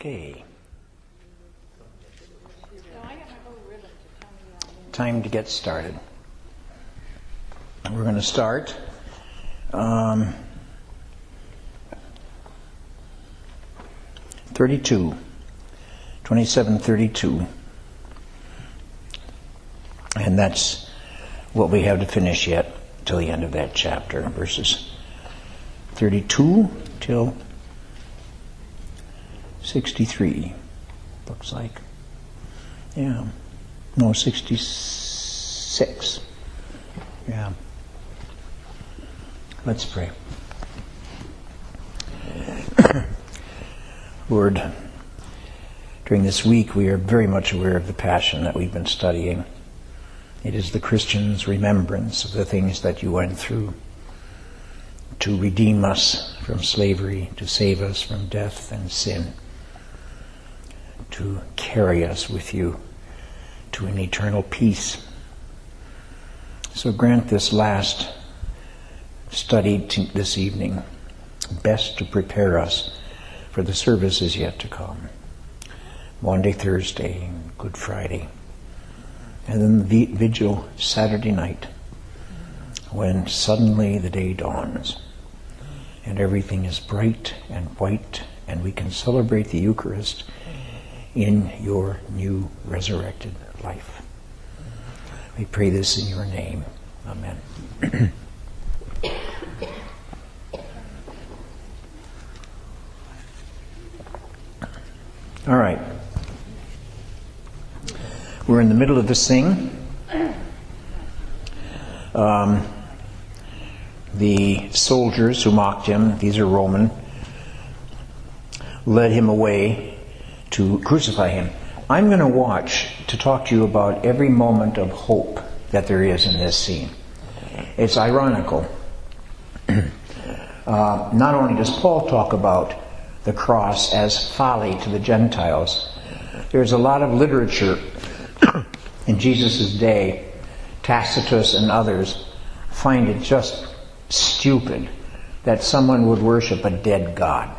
Okay. Time to get started. We're going to start 27:32. And that's what we have to finish yet till the end of that chapter, verses 32 till 63, looks like. Yeah. No, 66. Yeah. Let's pray. Lord, during this week we are very much aware of the passion that we've been studying. It is the Christian's remembrance of the things that you went through to redeem us from slavery, to save us from death and sin, to carry us with you to an eternal peace. So grant this last study this evening best to prepare us for the services yet to come. Maundy Thursday, Good Friday, and then the vigil Saturday night, when suddenly the day dawns and everything is bright and white and we can celebrate the Eucharist in your new resurrected life. We pray this in your name. Amen. All right. We're in the middle of the sing. The soldiers who mocked him, these are Roman, led him away to crucify him. I'm going to watch to talk to you about every moment of hope that there is in this scene. It's ironical. Not only does Paul talk about the cross as folly to the Gentiles, there's a lot of literature in Jesus' day. Tacitus and others find it just stupid that someone would worship a dead God.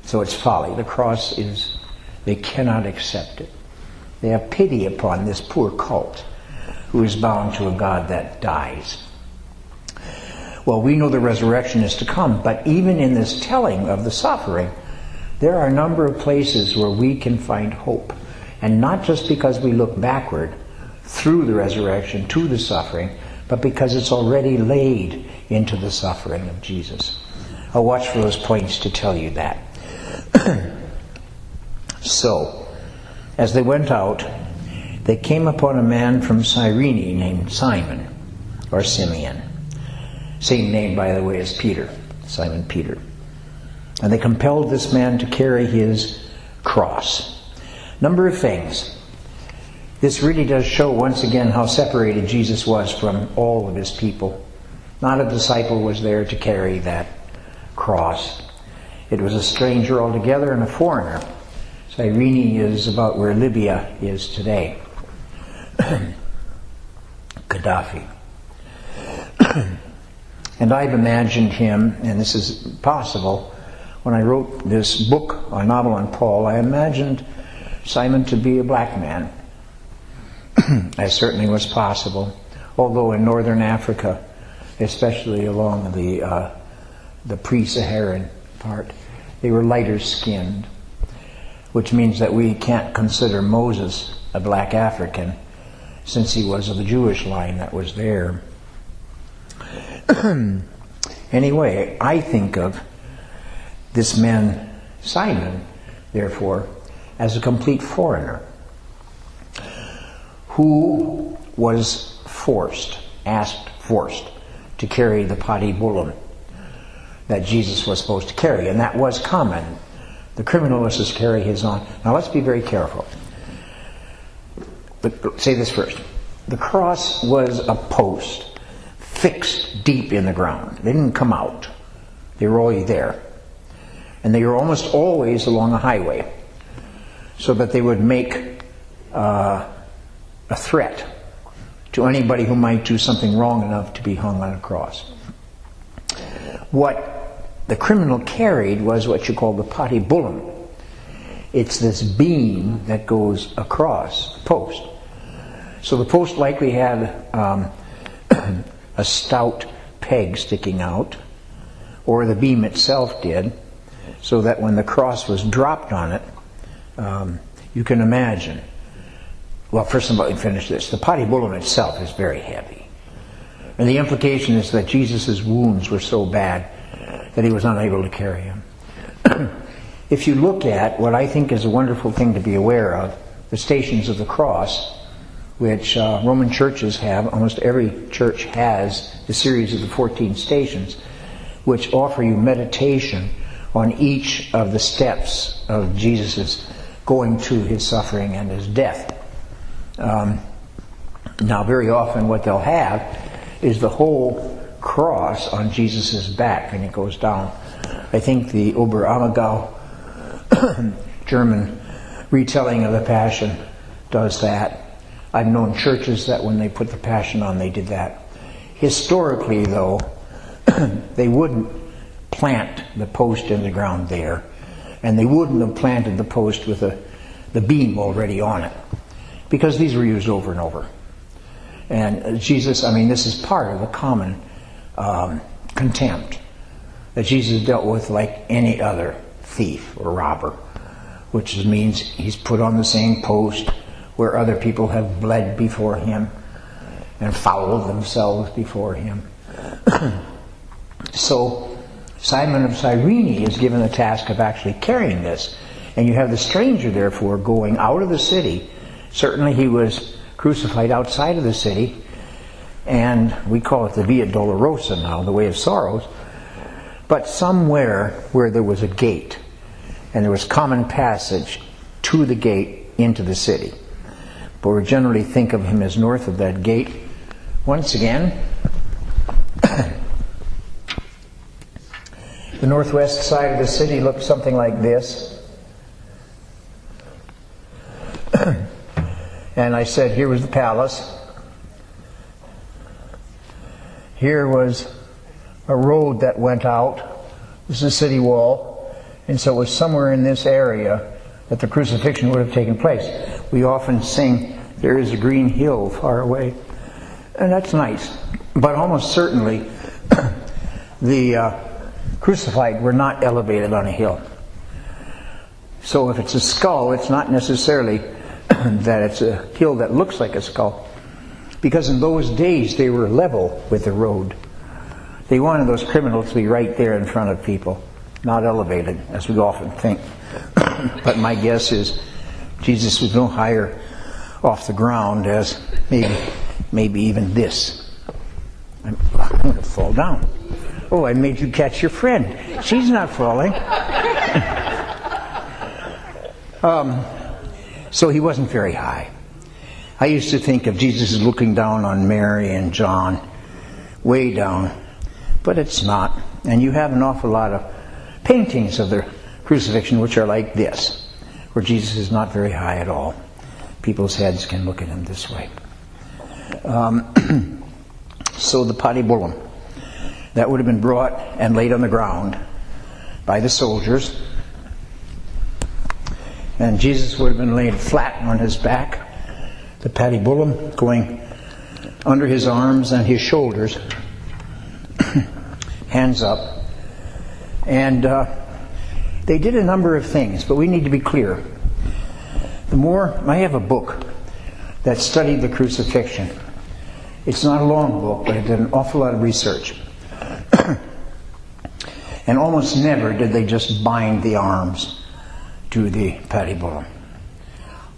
So it's folly. The cross is, they cannot accept it. They have pity upon this poor cult who is bound to a God that dies. Well, we know the resurrection is to come, but even in this telling of the suffering, there are a number of places where we can find hope. And not just because we look backward through the resurrection to the suffering, but because it's already laid into the suffering of Jesus. I'll watch for those points to tell you that. So, as they went out, they came upon a man from Cyrene named Simon, or Simeon. Same name, by the way, as Peter, Simon Peter. And they compelled this man to carry his cross. Number of things. This really does show once again how separated Jesus was from all of his people. Not a disciple was there to carry that cross. It was a stranger altogether and a foreigner. Cyrene is about where Libya is today. Gaddafi. And I've imagined him, and this is possible, when I wrote this book, a novel on Paul, I imagined Simon to be a black man. As certainly was possible, although in northern Africa, especially along the pre-Saharan part, they were lighter skinned, which means that we can't consider Moses a black African since he was of the Jewish line that was there. Anyway, I think of this man, Simon, therefore, as a complete foreigner who was forced to carry the patibulum that Jesus was supposed to carry, and that was common. The criminal was to carry his own. Now let's be very careful. But say this first. The cross was a post fixed deep in the ground. They didn't come out. They were already there. And they were almost always along a highway, so that they would make a threat to anybody who might do something wrong enough to be hung on a cross. What the criminal carried was what you call the patibulum. It's this beam that goes across the post. So the post likely had a stout peg sticking out, or the beam itself did, so that when the cross was dropped on it, you can imagine. Well, first of all, let me finish this. The patibulum itself is very heavy. And the implication is that Jesus' wounds were so bad that he was unable to carry him. If you look at what I think is a wonderful thing to be aware of, the Stations of the Cross, which Roman churches have, almost every church has a series of the 14 stations, which offer you meditation on each of the steps of Jesus' going to his suffering and his death. Now, very often what they'll have is the whole cross on Jesus' back, and it goes down. I think the Oberammergau German retelling of the Passion does that. I've known churches that when they put the Passion on, they did that. Historically, though, they wouldn't plant the post in the ground there, and they wouldn't have planted the post with the beam already on it, because these were used over and over. And Jesus, this is part of the common contempt that Jesus dealt with like any other thief or robber, which means he's put on the same post where other people have bled before him and fouled themselves before him. So Simon of Cyrene is given the task of actually carrying this, and you have the stranger therefore going out of the city. Certainly he was crucified outside of the city, and we call it the Via Dolorosa now, the Way of Sorrows, but somewhere where there was a gate, and there was common passage to the gate into the city. But we generally think of him as north of that gate. Once again, the northwest side of the city looked something like this. And I said, here was the palace. Here was a road that went out. This is the city wall. And so it was somewhere in this area that the crucifixion would have taken place. We often sing, there is a green hill far away. And that's nice. But almost certainly the crucified were not elevated on a hill. So if it's a skull, it's not necessarily that it's a hill that looks like a skull. Because in those days they were level with the road. They wanted those criminals to be right there in front of people, not elevated, as we often think. But my guess is Jesus was no higher off the ground as maybe even this. I'm going to fall down. Oh, I made you catch your friend. She's not falling. So he wasn't very high. I used to think of Jesus as looking down on Mary and John, way down, but it's not. And you have an awful lot of paintings of the crucifixion which are like this, where Jesus is not very high at all. People's heads can look at him this way. So the patibulum, that would have been brought and laid on the ground by the soldiers. And Jesus would have been laid flat on his back, the patibulum going under his arms and his shoulders, hands up. And they did a number of things, but we need to be clear. I have a book that studied the crucifixion. It's not a long book, but it did an awful lot of research. And almost never did they just bind the arms to the patibulum.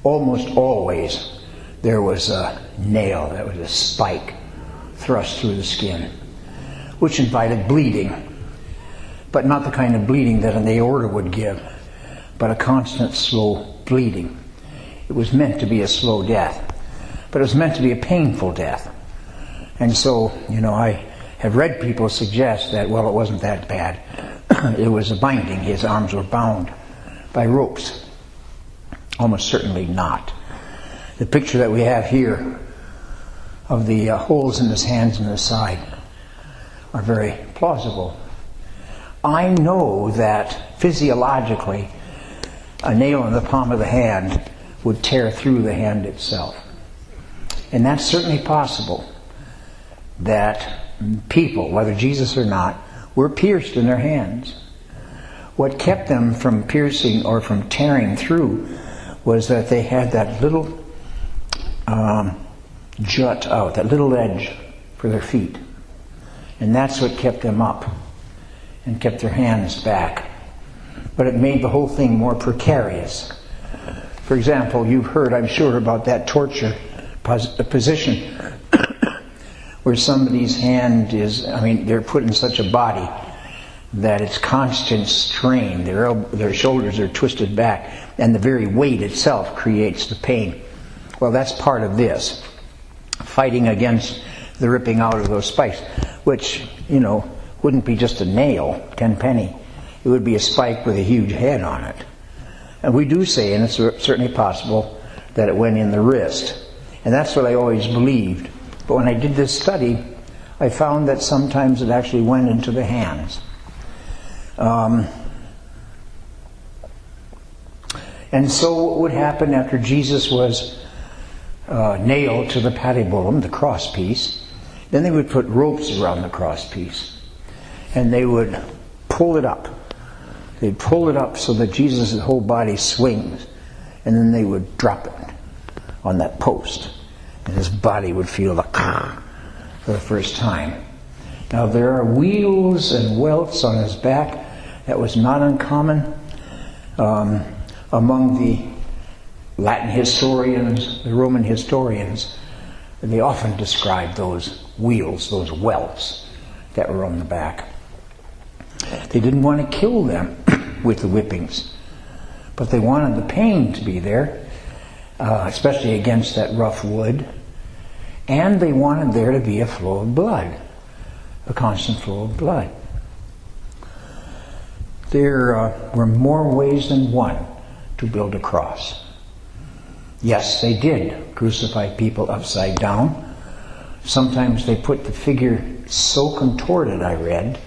Almost always there was a nail, that was a spike thrust through the skin, which invited bleeding, but not the kind of bleeding that an aorta would give, but a constant slow bleeding. It was meant to be a slow death, but it was meant to be a painful death. And so, I have read people suggest that, well, it wasn't that bad. It was a binding. His arms were bound by ropes. Almost certainly not. The picture that we have here of the holes in his hands and his side are very plausible. I know that physiologically a nail in the palm of the hand would tear through the hand itself. And that's certainly possible, that people, whether Jesus or not, were pierced in their hands. What kept them from piercing or from tearing through was that they had that little jut out, that little edge for their feet. And that's what kept them up and kept their hands back. But it made the whole thing more precarious. For example, you've heard, I'm sure, about that torture position where somebody's hand is, they're put in such a body that it's constant strain. Their shoulders are twisted back, and the very weight itself creates the pain. Well, that's part of this, fighting against the ripping out of those spikes, which, wouldn't be just a nail, 10 penny. It would be a spike with a huge head on it. And we do say, and it's certainly possible, that it went in the wrist. And that's what I always believed. But when I did this study, I found that sometimes it actually went into the hands. And so what would happen after Jesus was nailed to the patibulum, the cross piece, then they would put ropes around the cross piece. And they would pull it up. They'd pull it up so that Jesus' whole body swings. And then they would drop it on that post. And his body would feel the for the first time. Now there are wheals and welts on his back. That was not uncommon among the Latin historians, the Roman historians. They often described those wheals, those welts that were on the back. They didn't want to kill them with the whippings, but they wanted the pain to be there, especially against that rough wood, and they wanted there to be a flow of blood, a constant flow of blood. There were more ways than one to build a cross. Yes, they did crucify people upside down. Sometimes they put the figure so contorted, I read,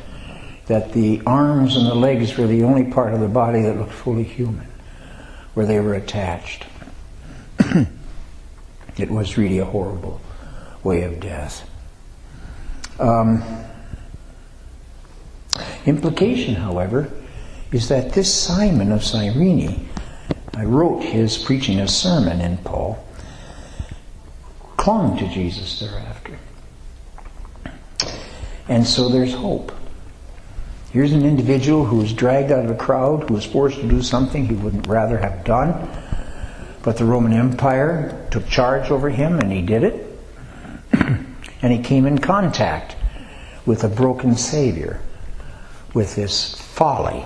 that the arms and the legs were the only part of the body that looked fully human, where they were attached. It was really a horrible way of death. Implication, however, is that this Simon of Cyrene, I wrote his preaching a sermon in Paul, clung to Jesus thereafter. And so there's hope. Here's an individual who was dragged out of a crowd, who was forced to do something he wouldn't rather have done, but the Roman Empire took charge over him and he did it. And he came in contact with a broken Savior, with this folly.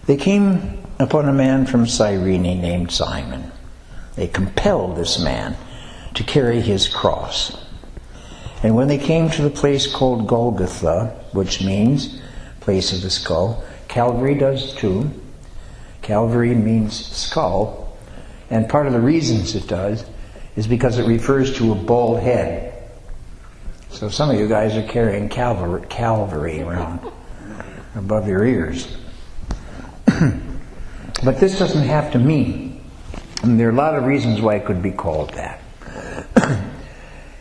They came upon a man from Cyrene named Simon. They compelled this man to carry his cross. And when they came to the place called Golgotha, which means place of the skull, Calvary does too. Calvary means skull. And part of the reasons it does is because it refers to a bald head. So some of you guys are carrying Calvary around above your ears. But this doesn't have to mean, and there are a lot of reasons why it could be called that.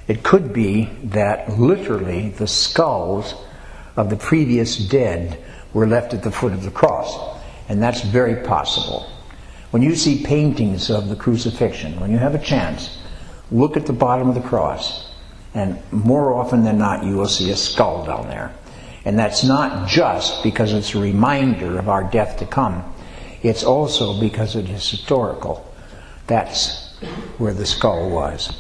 It could be that literally the skulls of the previous dead were left at the foot of the cross. And that's very possible. When you see paintings of the crucifixion, when you have a chance, look at the bottom of the cross. And more often than not, you will see a skull down there. And that's not just because it's a reminder of our death to come. It's also because it is historical. That's where the skull was.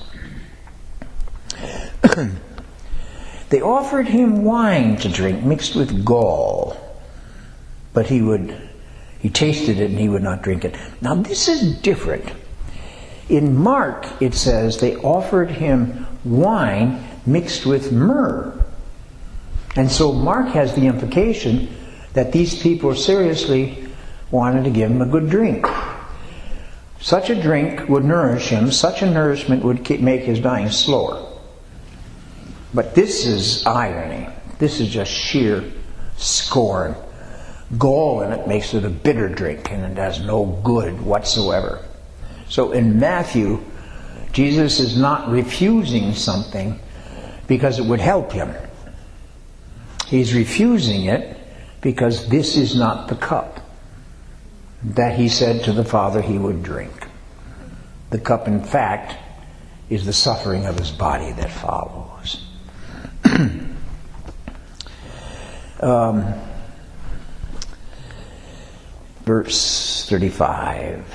They offered him wine to drink mixed with gall, but he tasted it and he would not drink it. Now this is different. In Mark it says they offered him wine mixed with myrrh. And so Mark has the implication that these people seriously wanted to give him a good drink. Such a drink would nourish him, such a nourishment would make his dying slower. But this is irony. This is just sheer scorn. Gall in it makes it a bitter drink, and it does no good whatsoever. So in Matthew, Jesus is not refusing something because it would help him. He's refusing it because this is not the cup that he said to the Father he would drink. The cup, in fact, is the suffering of his body that follows. Verse 35.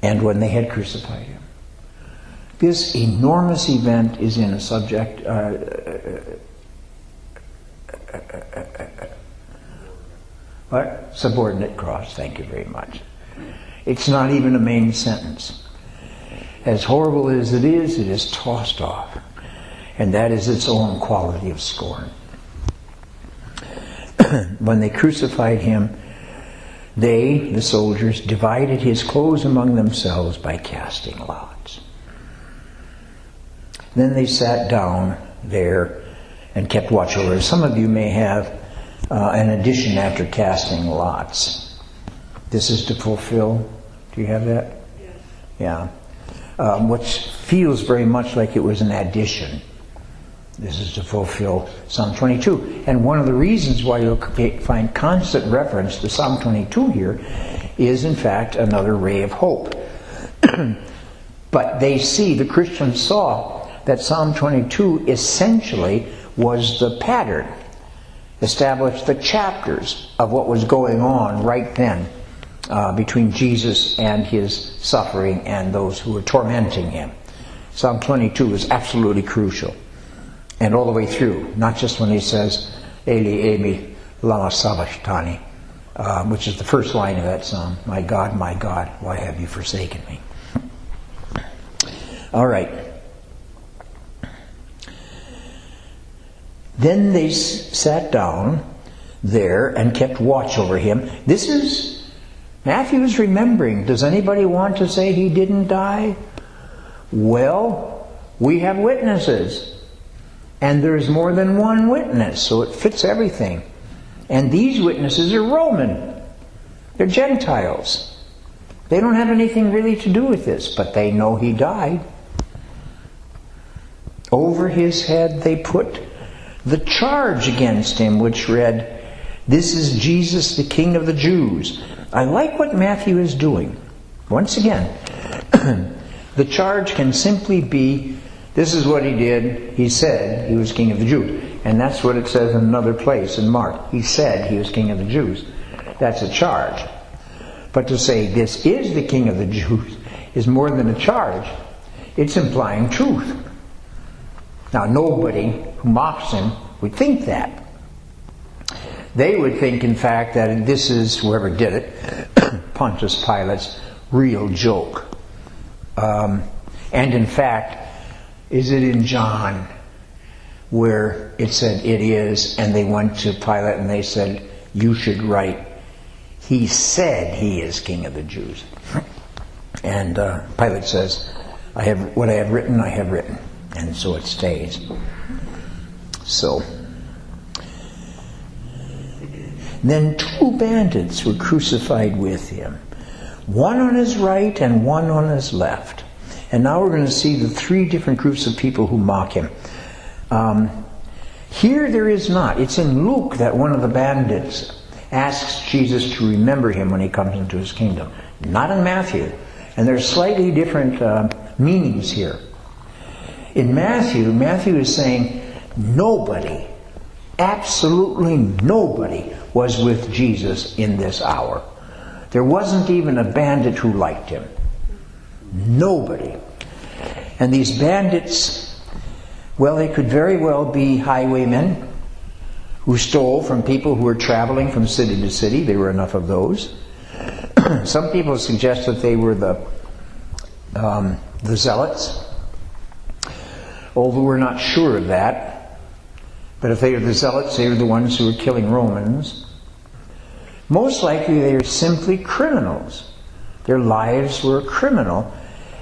And when they had crucified him. This enormous event is in a subject... what? Subordinate clause. Thank you very much. It's not even a main sentence. As horrible as it is tossed off. And that is its own quality of scorn. When they crucified him, they, the soldiers, divided his clothes among themselves by casting lots. Then they sat down there and kept watch over it. Some of you may have an addition after casting lots. This is to fulfill. Do you have that? Yes. Yeah. Which feels very much like it was an addition. This is to fulfill Psalm 22. And one of the reasons why you'll find constant reference to Psalm 22 here is, in fact, another ray of hope. But the Christians saw that Psalm 22 essentially was the pattern, established the chapters of what was going on right then between Jesus and his suffering and those who were tormenting him. Psalm 22 is absolutely crucial. And all the way through, not just when he says, Eli, Eli, lama sabachthani, which is the first line of that psalm. My God, why have you forsaken me? All right. Then they sat down there and kept watch over him. Matthew is remembering. Does anybody want to say he didn't die? Well, we have witnesses. And there's more than one witness, so it fits everything. And these witnesses are Roman. They're Gentiles. They don't have anything really to do with this, but they know he died. Over his head they put the charge against him, which read, "This is Jesus, the King of the Jews." I like what Matthew is doing. Once again, the charge can simply be, this is what he did. He said he was King of the Jews. And that's what it says in another place in Mark. He said he was King of the Jews. That's a charge. But to say this is the King of the Jews is more than a charge. It's implying truth. Now nobody who mocks him would think that. They would think, in fact, that this is, whoever did it, Pontius Pilate's real joke. And in fact, is it in John where it said it is, and they went to Pilate and they said, you should write, he said he is King of the Jews. And Pilate says, what I have written, I have written. And so it stays. So, then 2 bandits were crucified with him, one on his right and one on his left. And now we're going to see the 3 different groups of people who mock him. Here there is not. It's in Luke that one of the bandits asks Jesus to remember him when he comes into his kingdom. Not in Matthew. And there's slightly different meanings here. In Matthew is saying nobody, absolutely nobody, was with Jesus in this hour. There wasn't even a bandit who liked him. Nobody. And these bandits, well, they could very well be highwaymen who stole from people who were traveling from city to city. There were enough of those. Some people suggest that they were the zealots, although we're not sure of that. But if they are the zealots, they are the ones who are killing Romans. Most likely they are simply criminals. Their lives were criminal.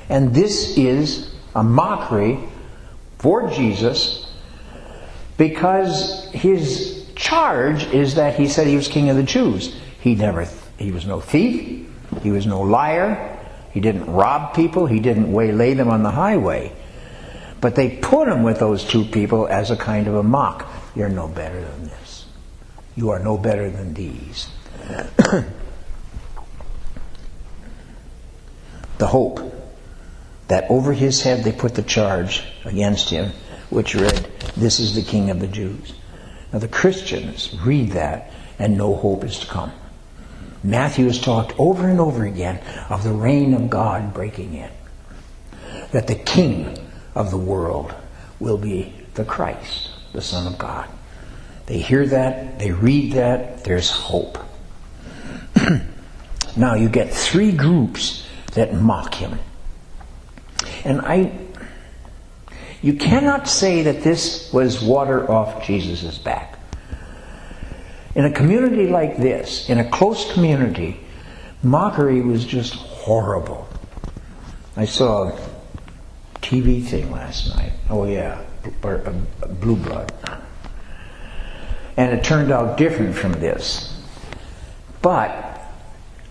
And this is a mockery for Jesus Because his charge is that he said he was king of the Jews. He was no thief. He was no liar. He didn't rob people. He didn't waylay them on the highway. But they put him with those two people as a kind of a mock. You're no better than this. You are no better than these. The hope that over his head they put the charge against him, which read, "This is the King of the Jews." Now the Christians read that and no hope is to come. Matthew has talked over and over again of the reign of God breaking in. That the King of the world will be the Christ, the Son of God. They hear that, they read that, there's hope. Now you get three groups that mock him. And you cannot say that this was water off Jesus' back. In a community like this, in a close community, mockery was just horrible. I saw a TV thing last night. Oh yeah, Blue Blood. And it turned out different from this. But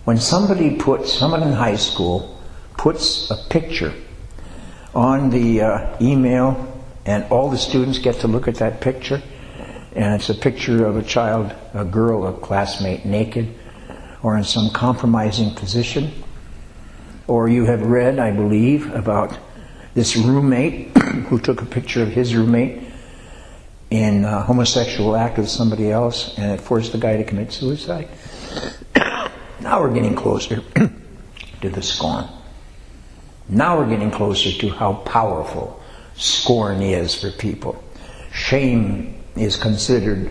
when someone in high school puts a picture on the email and all the students get to look at that picture, and it's a picture of a child, a girl, a classmate naked or in some compromising position, or you have read, I believe, about this roommate who took a picture of his roommate in a homosexual act with somebody else and it forced the guy to commit suicide. Now we're getting closer to the scorn. Now we're getting closer to how powerful scorn is for people. Shame is considered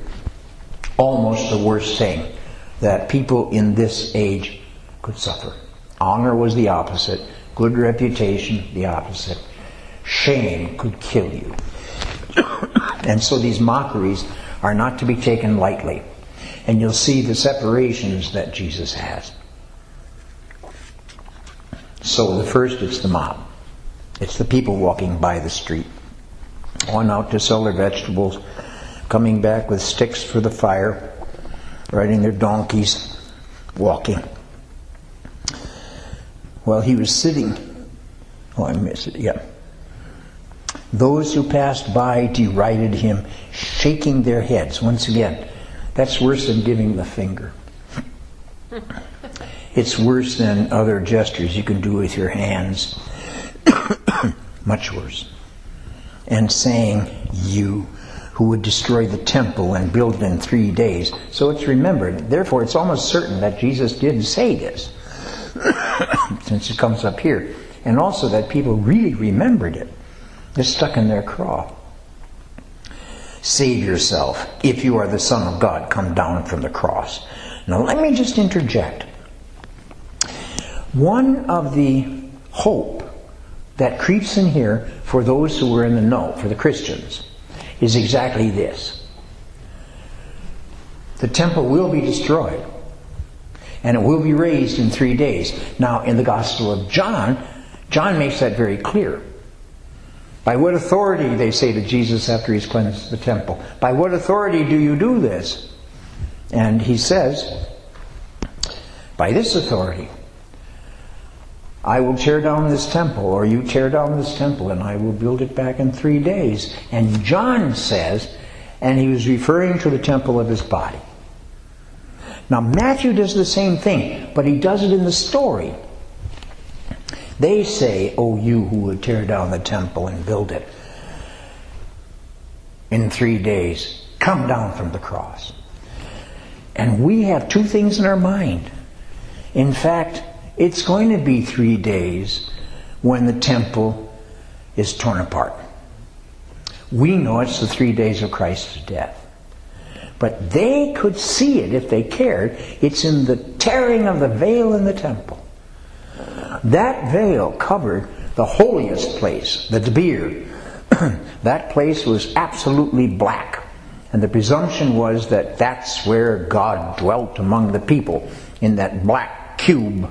almost the worst thing that people in this age could suffer. Honor was the opposite. Good reputation, the opposite. Shame could kill you. And so these mockeries are not to be taken lightly. And you'll see the separations that Jesus has. So the first, it's the mob. It's the people walking by the street. Going out to sell their vegetables, coming back with sticks for the fire, riding their donkeys, walking. Well, he was sitting. Oh, I missed it. Yeah. Those who passed by derided him, shaking their heads. Once again, that's worse than giving the finger. It's worse than other gestures you can do with your hands. Much worse. And saying, "You who would destroy the temple and build it in 3 days." So it's remembered. Therefore, it's almost certain that Jesus did say this, since it comes up here. And also that people really remembered it. It's stuck in their craw. "Save yourself. If you are the Son of God, come down from the cross." Now let me just interject. One of the hope that creeps in here for those who were in the know, for the Christians, is exactly this. The temple will be destroyed, and it will be raised in 3 days. Now, in the Gospel of John, John makes that very clear. By what authority, they say to Jesus after he's cleansed the temple, by what authority do you do this? And he says, by this authority. I will tear down this temple, or you tear down this temple, and I will build it back in 3 days. And John says, and he was referring to the temple of his body. Now Matthew does the same thing, but he does it in the story. They say, "Oh, you who would tear down the temple and build it in 3 days, come down from the cross." And we have two things in our mind. In fact, it's going to be 3 days when the temple is torn apart. We know it's the 3 days of Christ's death. But they could see it if they cared. It's in the tearing of the veil in the temple. That veil covered the holiest place, the Debir. That place was absolutely black. And the presumption was that that's where God dwelt among the people, in that black cube.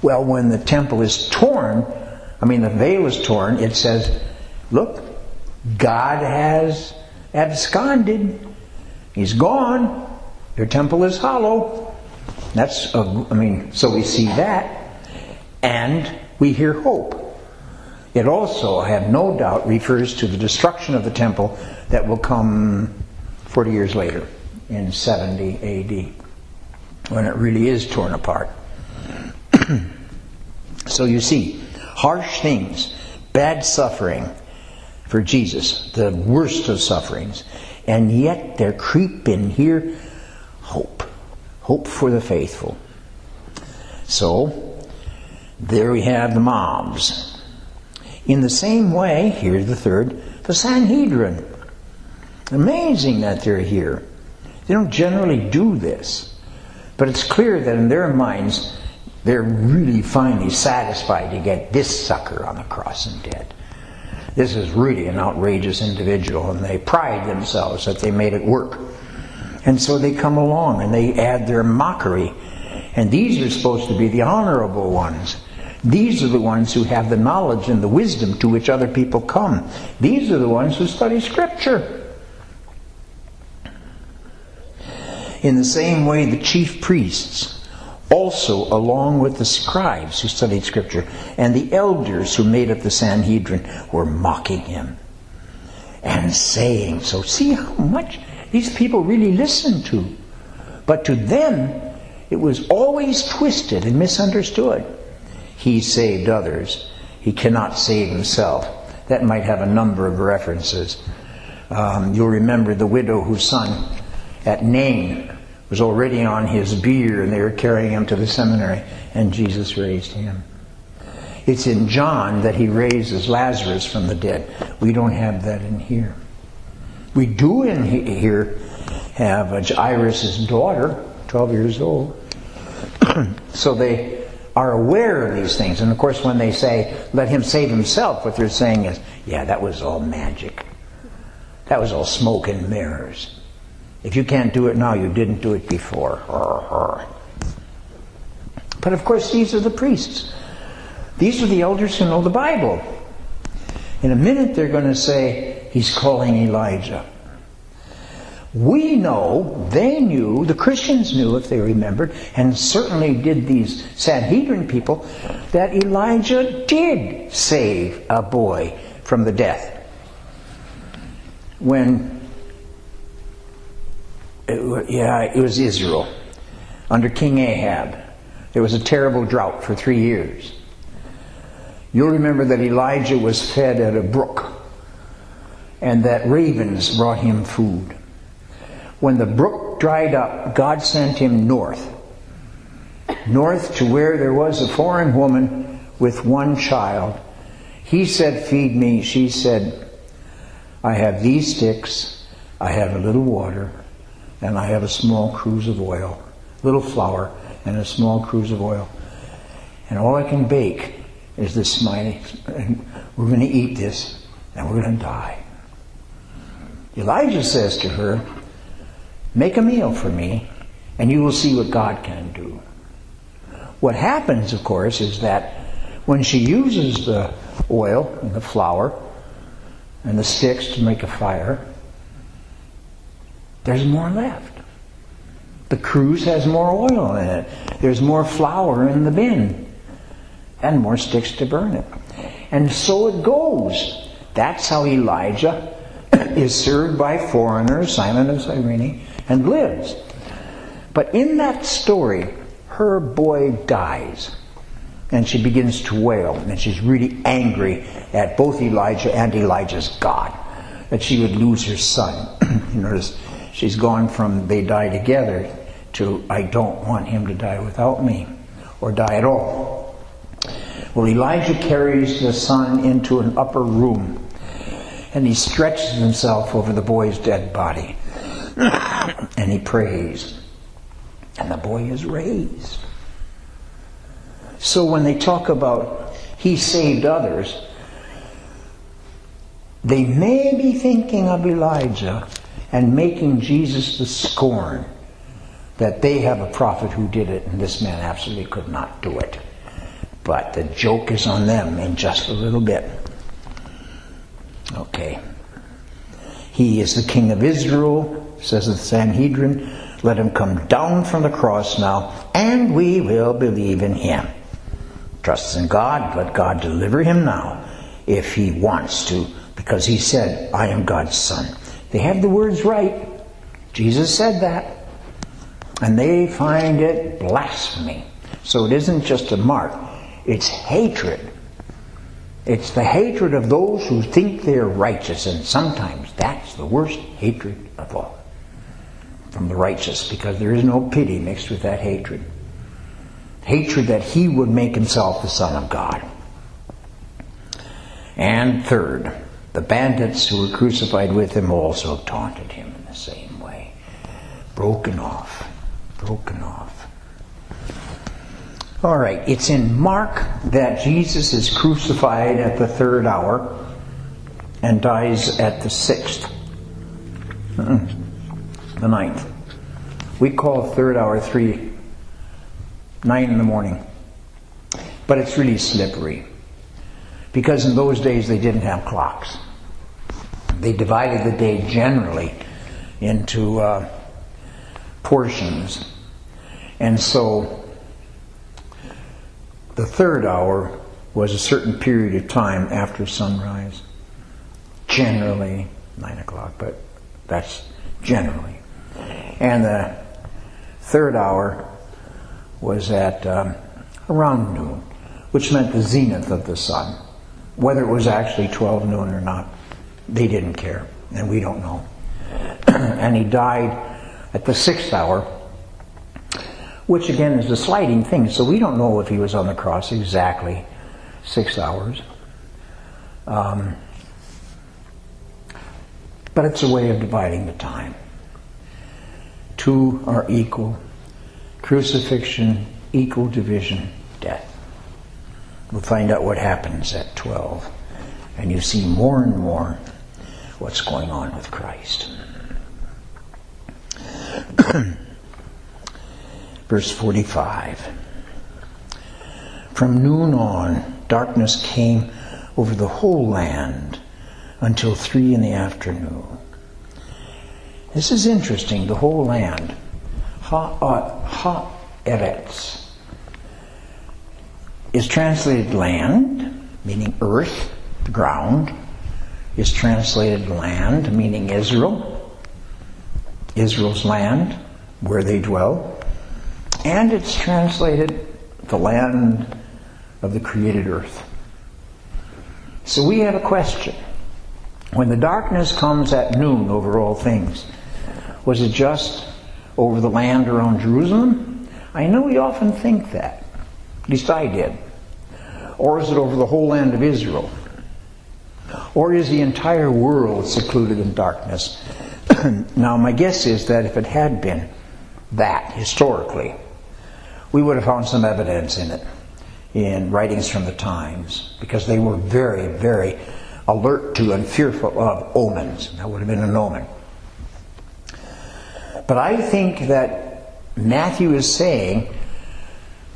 Well, when the temple is torn, the veil is torn, it says, look, God has absconded. He's gone. Your temple is hollow. So we see that. And we hear hope. It also, I have no doubt, refers to the destruction of the temple that will come 40 years later, in 70 A.D., when it really is torn apart. So you see, harsh things, bad suffering for Jesus, the worst of sufferings, and yet there creep in here hope for the faithful. So, there we have the mobs. In the same way, here's the third, the Sanhedrin. Amazing that they're here. They don't generally do this. But it's clear that in their minds, they're really finally satisfied to get this sucker on the cross and dead. This is really an outrageous individual, and they pride themselves that they made it work. And so they come along and they add their mockery. And these are supposed to be the honorable ones. These are the ones who have the knowledge and the wisdom to which other people come. These are the ones who study Scripture. In the same way, the chief priests, also along with the scribes who studied Scripture, and the elders who made up the Sanhedrin, were mocking him and saying so. See how much these people really listened to. But to them, it was always twisted and misunderstood. He saved others. He cannot save himself. That might have a number of references. You'll remember the widow whose son at Nain was already on his bier, and they were carrying him to the seminary, and Jesus raised him. It's in John that he raises Lazarus from the dead. We don't have that in here. We do in here have Jairus' daughter, 12 years old. So they are aware of these things. And of course, when they say, let him save himself, what they're saying is, yeah, that was all magic. That was all smoke and mirrors. If you can't do it now, you didn't do it before. But of course, these are the priests. These are the elders who know the Bible. In a minute, they're going to say, he's calling Elijah. We know, they knew, the Christians knew, if they remembered, and certainly did these Sanhedrin people, that Elijah did save a boy from the death. When it was Israel, under King Ahab, there was a terrible drought for 3 years. You'll remember that Elijah was fed at a brook, and that ravens brought him food. When the brook dried up, God sent him north to where there was a foreign woman with one child. He said, feed me. She said, I have these sticks, I have a little water, and I have a small cruse of oil, little flour and a small cruse of oil. And all I can bake is this smiley, and we're going to eat this, and we're going to die. Elijah says to her, make a meal for me, and you will see what God can do. What happens, of course, is that when she uses the oil and the flour and the sticks to make a fire, there's more left. The cruse has more oil in it. There's more flour in the bin. And more sticks to burn it. And so it goes. That's how Elijah is served by foreigners, Simon of Cyrene, and lives. But in that story, her boy dies. And she begins to wail. And she's really angry at both Elijah and Elijah's God, that she would lose her son. You notice, she's gone from they die together to I don't want him to die without me, or die at all. Well, Elijah carries the son into an upper room, and he stretches himself over the boy's dead body, and he prays, and the boy is raised. So when they talk about he saved others, they may be thinking of Elijah and making Jesus the scorn, that they have a prophet who did it and this man absolutely could not do it. But the joke is on them in just a little bit. Okay. He is the King of Israel, says the Sanhedrin. Let him come down from the cross now, and we will believe in him. Trusts in God, let God deliver him now, if he wants to, because he said, I am God's son. They have the words right. Jesus said that. And they find it blasphemy. So it isn't just a mark, it's hatred. It's the hatred of those who think they're righteous, and sometimes that's the worst hatred of all. From the righteous, because there is no pity mixed with that hatred. Hatred that he would make himself the Son of God. And third, the bandits who were crucified with him also taunted him in the same way. Broken off. All right, it's in Mark that Jesus is crucified at the 3rd hour and dies at the 6th. The 9th. We call 3rd hour 9 in the morning. But it's really slippery. Because in those days they didn't have clocks. They divided the day generally into portions. And so the 3rd hour was a certain period of time after sunrise. Generally 9 o'clock, but that's generally. And the 3rd hour was at around noon, which meant the zenith of the sun. Whether it was actually 12 noon or not, they didn't care, and we don't know. And he died at the 6th hour, which again is a sliding thing, so we don't know if he was on the cross exactly 6 hours. But it's a way of dividing the time. 2 are equal. Crucifixion, equal division, death. We'll find out what happens at 12. And you see more and more what's going on with Christ. Verse 45. From noon on, darkness came over the whole land until 3 in the afternoon. This is interesting, the whole land. Ha'eretz is translated land, meaning earth, ground. Is translated land, meaning Israel. Israel's land, where they dwell. And it's translated the land of the created earth. So we have a question. When the darkness comes at noon over all things, was it just over the land around Jerusalem? I know we often think that. At least I did. Or is it over the whole land of Israel? Or is the entire world secluded in darkness? Now, my guess is that if it had been that, historically, we would have found some evidence in it, in writings from the times, because they were very, very alert to and fearful of omens. That would have been an omen. But I think that Matthew is saying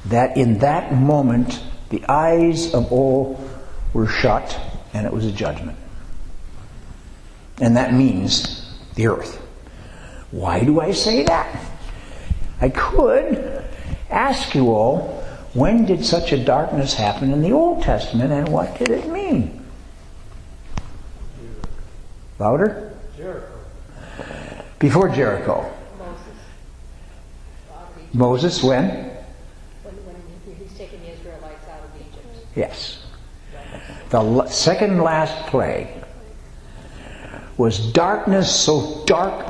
that in that moment, the eyes of all were shut, and it was a judgment. And that means the earth. Why do I say that? I could ask you all, when did such a darkness happen in the Old Testament, and what did it mean? Louder? Jericho. Before Jericho. Moses when? When he's taking the Israelites out of Egypt. Yes. The second last plague was darkness so dark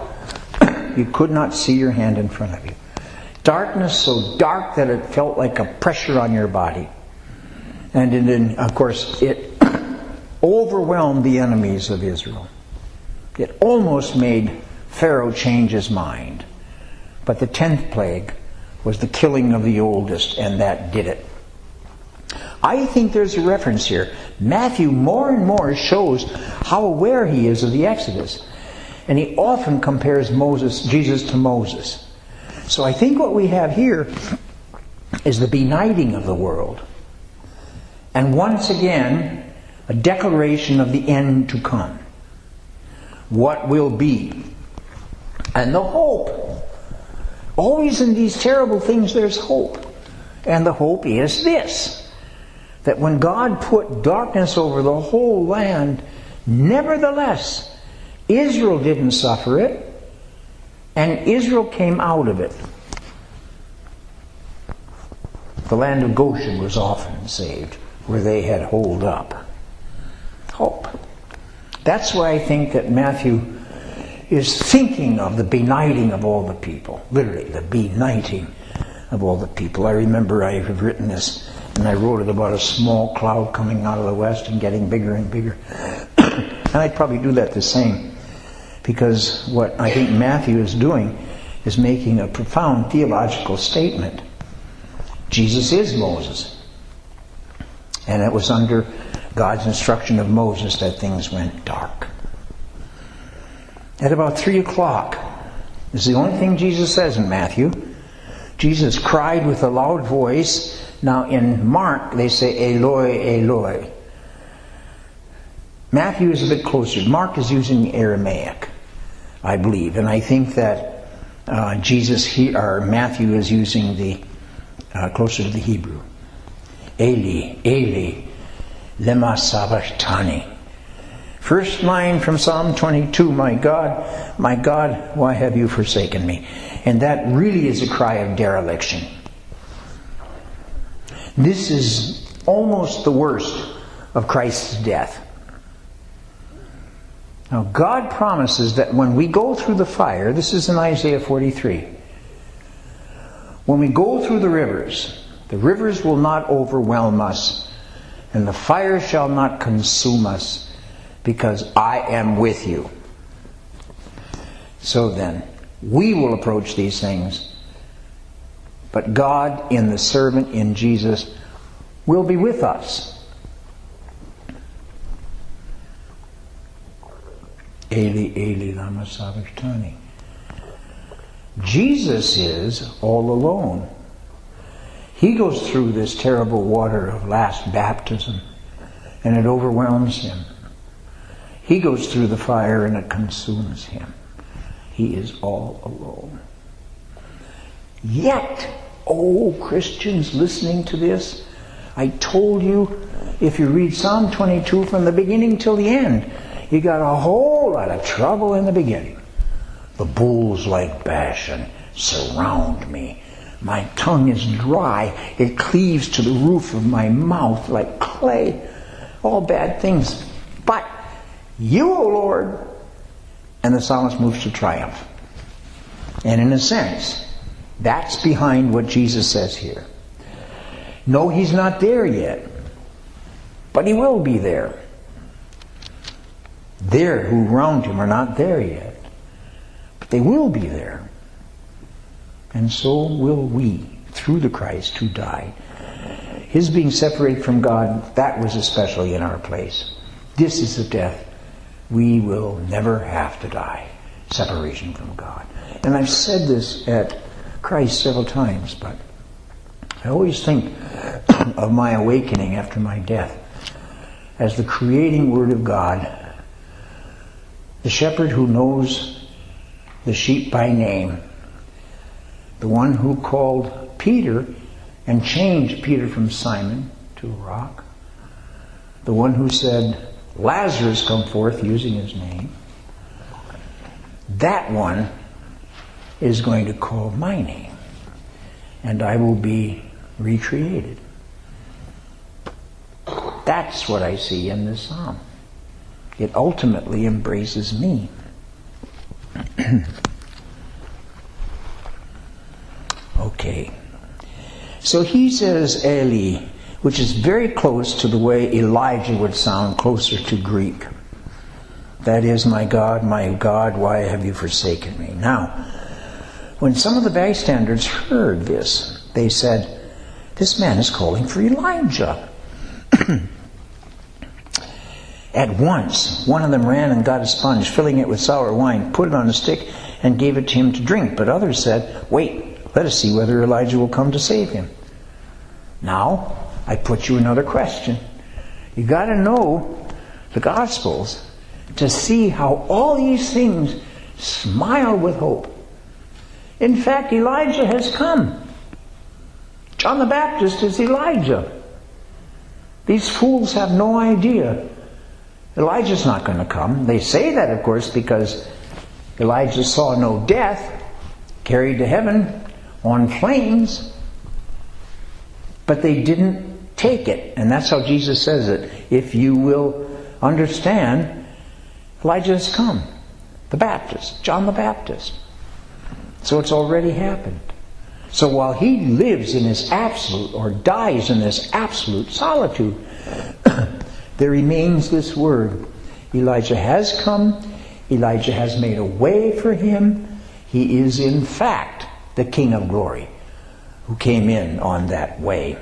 you could not see your hand in front of you. Darkness so dark that it felt like a pressure on your body. And then, of course, it overwhelmed the enemies of Israel. It almost made Pharaoh change his mind. But the 10th plague was the killing of the oldest, and that did it. I think there's a reference here. Matthew more and more shows how aware he is of the Exodus. And he often compares Jesus to Moses. So I think what we have here is the benighting of the world. And once again, a declaration of the end to come. what will be. And the hope. Always in these terrible things there's hope. And the hope is this, that when God put darkness over the whole land, nevertheless, Israel didn't suffer it, and Israel came out of it. The land of Goshen was often saved, where they had holed up. Hope. That's why I think that Matthew is thinking of the benighting of all the people. Literally, the benighting of all the people. I remember I have written this, and I wrote it about a small cloud coming out of the west and getting bigger and bigger. And I'd probably do that the same, because what I think Matthew is doing is making a profound theological statement. Jesus is Moses. And it was under God's instruction of Moses that things went dark. At about 3 o'clock, this is the only thing Jesus says in Matthew. Jesus cried with a loud voice. Now in Mark, they say, Eloi, Eloi. Matthew is a bit closer. Mark is using Aramaic, I believe. And I think that Matthew is using the closer to the Hebrew. Eli, Eli, lema sabachthani. First line from Psalm 22, my God, why have you forsaken me? And that really is a cry of dereliction. This is almost the worst of Christ's death. Now God promises that when we go through the fire, this is in Isaiah 43, when we go through the rivers will not overwhelm us, and the fire shall not consume us, because I am with you. So then, we will approach these things, but God in the servant, in Jesus, will be with us. Eli, Eli, lama sabachthani. Jesus is all alone. He goes through this terrible water of last baptism, and it overwhelms him. He goes through the fire and it consumes him. He is all alone. Yet, Christians listening to this, I told you, if you read Psalm 22 from the beginning till the end, you got a whole lot of trouble in the beginning. The bulls like Bashan surround me. My tongue is dry. It cleaves to the roof of my mouth like clay. All bad things. But you, O Lord. And the psalmist moves to triumph. And in a sense, that's behind what Jesus says here. No, he's not there yet. But he will be there. There who round him are not there yet. But they will be there. And so will we, through the Christ who died. His being separated from God, that was especially in our place. This is the death we will never have to die. Separation from God. And I've said this at Christ several times, but I always think of my awakening after my death as the creating Word of God, the shepherd who knows the sheep by name, the one who called Peter and changed Peter from Simon to a rock, the one who said, Lazarus come forth, using his name. That one is going to call my name, and I will be recreated. That's what I see in this psalm. It ultimately embraces me. Okay. So he says Eli, which is very close to the way Elijah would sound, closer to Greek. That is, my God, why have you forsaken me? Now, when some of the bystanders heard this, they said, this man is calling for Elijah. At once, one of them ran and got a sponge, filling it with sour wine, put it on a stick, and gave it to him to drink. But others said, wait, let us see whether Elijah will come to save him. Now, I put you another question. You got to know the Gospels. to see how all these things smile with hope. In fact, Elijah has come. John the Baptist is Elijah. These fools have no idea Elijah's not going to come. They say that, of course, because Elijah saw no death, carried to heaven on flames, but they didn't take it. And that's how Jesus says it. If you will understand, Elijah has come. The Baptist, John the Baptist. So it's already happened. So while he lives in this absolute, or dies in this absolute solitude, there remains this word. Elijah has come. Elijah has made a way for him. He is in fact the King of Glory who came in on that way.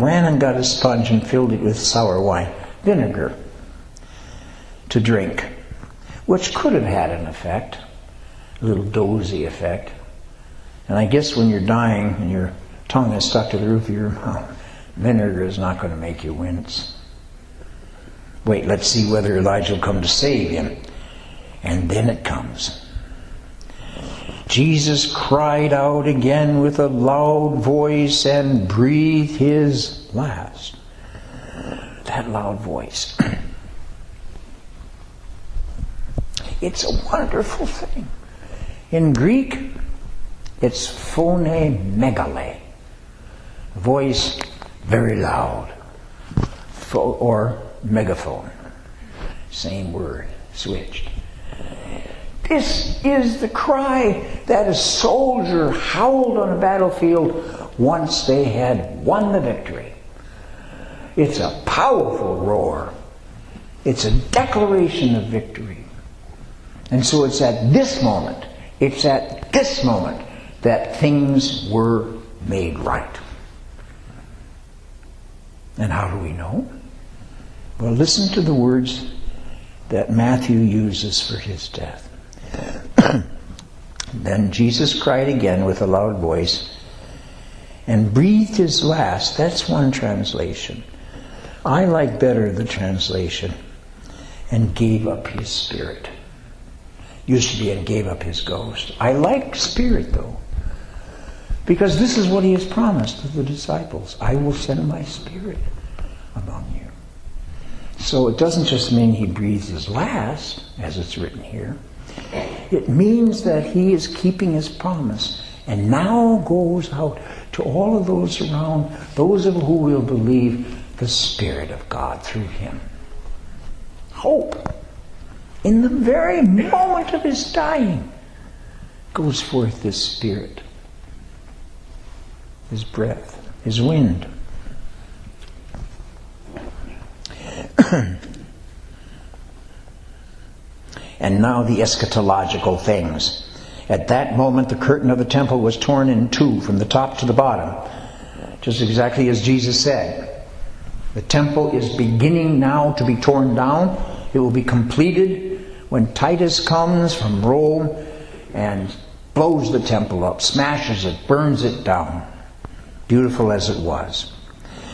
Ran and got a sponge and filled it with sour wine, vinegar, to drink, which could have had an effect, a little dozy effect. And I guess when you're dying and your tongue is stuck to the roof of your mouth, vinegar is not going to make you wince. Wait, let's see whether Elijah will come to save him. And then it comes. Jesus cried out again with a loud voice and breathed his last. That loud voice. It's a wonderful thing. In Greek, it's phone megale. Voice very loud. Or megaphone. Same word, switched. This is the cry that a soldier howled on a battlefield once they had won the victory. It's a powerful roar. It's a declaration of victory. And so it's at this moment that things were made right. And how do we know? Well, listen to the words that Matthew uses for his death. Then Jesus cried again with a loud voice and breathed his last. That's one translation. I like better the translation, and gave up his spirit. Used to be and gave up his ghost. I like spirit though, because this is what he has promised to the disciples. I will send my spirit among you. So it doesn't just mean he breathes his last, as it's written here. It means that he is keeping his promise and now goes out to all of those around, those of who will believe the Spirit of God through him. Hope. In the very moment of his dying goes forth this Spirit, his breath, his wind. And now the eschatological things. At that moment the curtain of the temple was torn in two from the top to the bottom, just exactly as Jesus said. The temple is beginning now to be torn down. It will be completed when Titus comes from Rome and blows the temple up, smashes it, burns it down, beautiful as it was.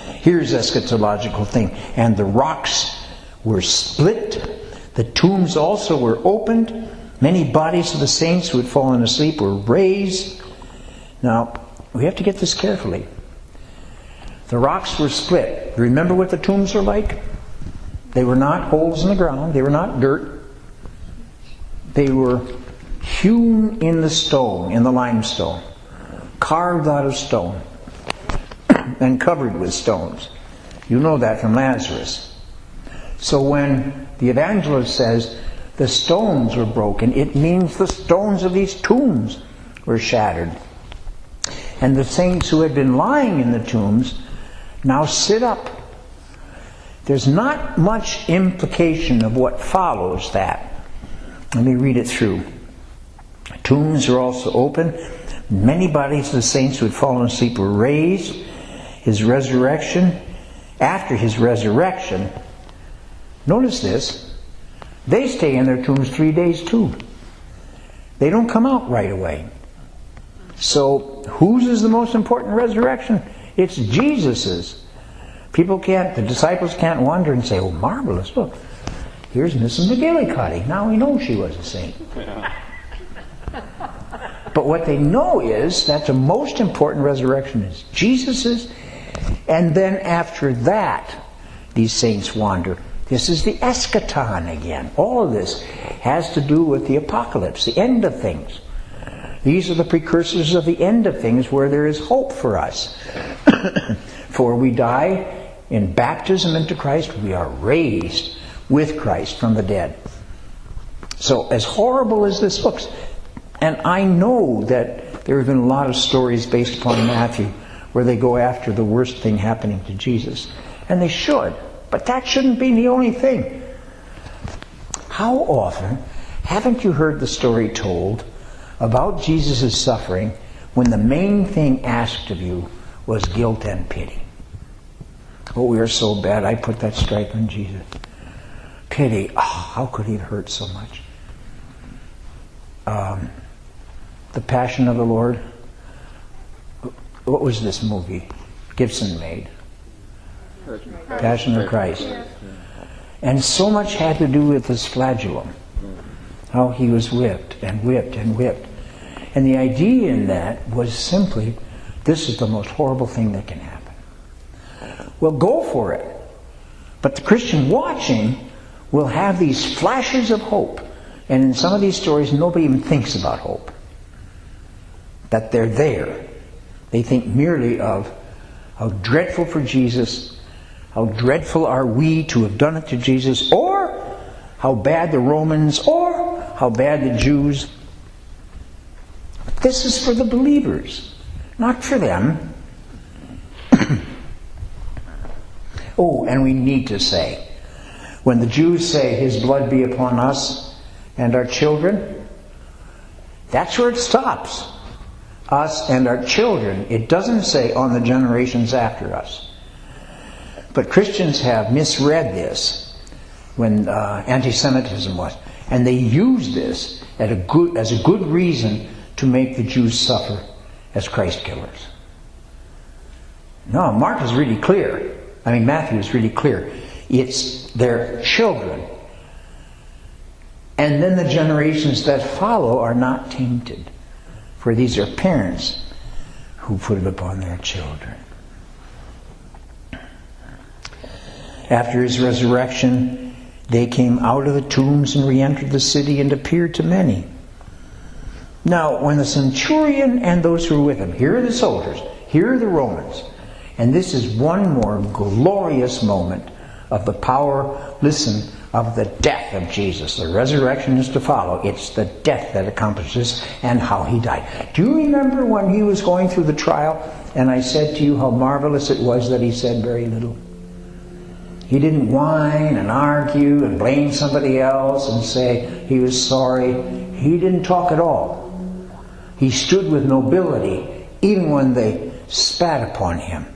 Here's eschatological thing. And the rocks were split. The tombs also were opened. Many bodies of the saints who had fallen asleep were raised. Now, we have to get this carefully. The rocks were split. Remember what the tombs were like? They were not holes in the ground. They were not dirt. They were hewn in the stone, in the limestone, carved out of stone, and covered with stones. You know that from Lazarus. So when the evangelist says the stones were broken, it means the stones of these tombs were shattered. And the saints who had been lying in the tombs now sit up. There's not much implication of what follows that. Let me read it through. Tombs are also open. Many bodies of the saints who had fallen asleep were raised. His resurrection. After his resurrection, notice this, they stay in their tombs 3 days too. They don't come out right away. So whose is the most important resurrection? It's Jesus's. The disciples can't wonder and say, oh, marvelous, look, here's Mrs. McGillicuddy. Now we know she was a saint. But what they know is that the most important resurrection is Jesus's, and then after that, these saints wander. This is the eschaton again. All of this has to do with the apocalypse, the end of things. These are the precursors of the end of things where there is hope for us. For we die in baptism into Christ, we are raised with Christ from the dead. So as horrible as this looks, and I know that there have been a lot of stories based upon Matthew where they go after the worst thing happening to Jesus. And they should. But that shouldn't be the only thing. How often haven't you heard the story told about Jesus' suffering when the main thing asked of you was guilt and pity? Oh, we are so bad. I put that stripe on Jesus. Pity. Oh, how could he have hurt so much? The Passion of the Lord. What was this movie Gibson made? Passion of Christ. And so much had to do with his flagellum. How he was whipped and whipped and whipped. And the idea in that was simply, this is the most horrible thing that can happen. Well, go for it. But the Christian watching will have these flashes of hope. And in some of these stories, nobody even thinks about hope. That they're there. They think merely of how dreadful for Jesus, how dreadful are we to have done it to Jesus, or how bad the Romans, or how bad the Jews. This is for the believers, not for them. Oh, and we need to say, when the Jews say, His blood be upon us and our children, that's where it stops. Us and our children. It doesn't say on the generations after us. But Christians have misread this when anti-Semitism was. And they use this as a good reason to make the Jews suffer as Christ killers. No, Mark is really clear. Matthew is really clear. It's their children. And then the generations that follow are not tainted. For these are parents who put it upon their children. After his resurrection, they came out of the tombs and re-entered the city and appeared to many. Now, when the centurion and those who were with him, here are the soldiers, here are the Romans, and this is one more glorious moment of the power, listen, of the death of Jesus. The resurrection is to follow. It's the death that accomplishes and how he died. Do you remember when he was going through the trial and I said to you how marvelous it was that he said very little? He didn't whine and argue and blame somebody else and say he was sorry. He didn't talk at all. He stood with nobility even when they spat upon him.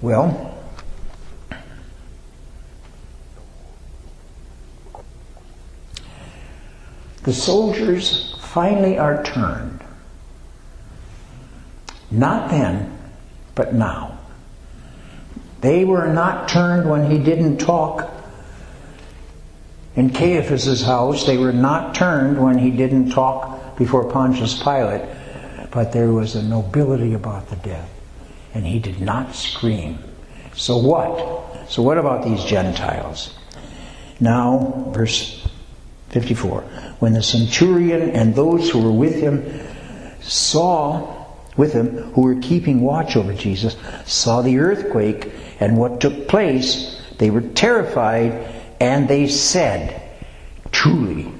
Well, the soldiers finally are turned. Not then, but now. They were not turned when he didn't talk in Caiaphas' house. They were not turned when he didn't talk before Pontius Pilate. But there was a nobility about the death. And he did not scream. So what? So what about these Gentiles? Now, verse 54. When the centurion and those who were with him who were keeping watch over Jesus, saw the earthquake and what took place, they were terrified, and they said, truly,